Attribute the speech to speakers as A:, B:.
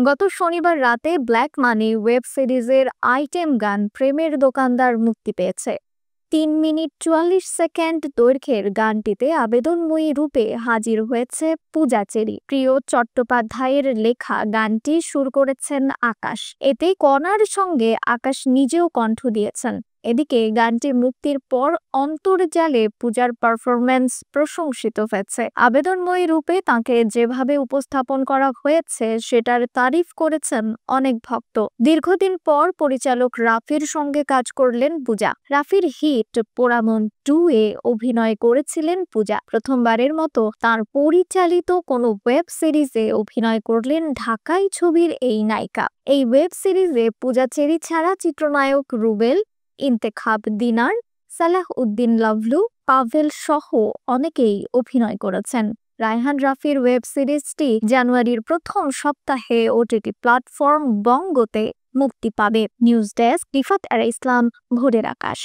A: গত শনিবার রাতে ব্ল্যাক মানি ওয়েব সিরিজের আইটেম গান প্রেমের দোকানদার মুক্তি পেয়েছে। ৩ মিনিট ৪৪ সেকেন্ড দৈর্ঘ্যের গানটিতে আবেদনময়ী রূপে হাজির হয়েছে পূজা চেরি। প্রিয় চট্টোপাধ্যায়ের লেখা গানটি সুর করেছেন আকাশ। এতে কণার সঙ্গে আকাশ নিজেও কণ্ঠ দিয়েছেন। এদিকে গানটি মুক্তির পর অন্তর্জালে পূজার পারফরম্যান্স প্রশংসিত হয়েছে। আবেদনময়ী রূপে তাকে যেভাবে উপস্থাপন করা হয়েছে সেটার তারিফ করেছেন অনেক ভক্ত। দীর্ঘদিন পর পরিচালক রাফির সঙ্গে কাজ করলেন পূজা। রাফির হিট পোড়ামন 2 এ অভিনয় করেছিলেন পূজা। প্রথমবারের মতো তার পরিচালিত কোনো ওয়েব সিরিজে অভিনয় করলেন ঢাকাই ছবির এই নায়িকা। এই ওয়েব সিরিজে পূজা চেরি ছাড়া চিত্রনায়ক রুবেল, ইন্তেখাব দিনার, সালাহ উদ্দিন লাভলু, পাভেল সহ অনেকেই অভিনয় করেছেন। রায়হান রাফির ওয়েব সিরিজটি জানুয়ারির প্রথম সপ্তাহে ওটিটি প্ল্যাটফর্ম বঙ্গতে মুক্তি পাবে। নিউজ ডেস্ক, রিফাত আরা ইসলাম, ভোরের আকাশ।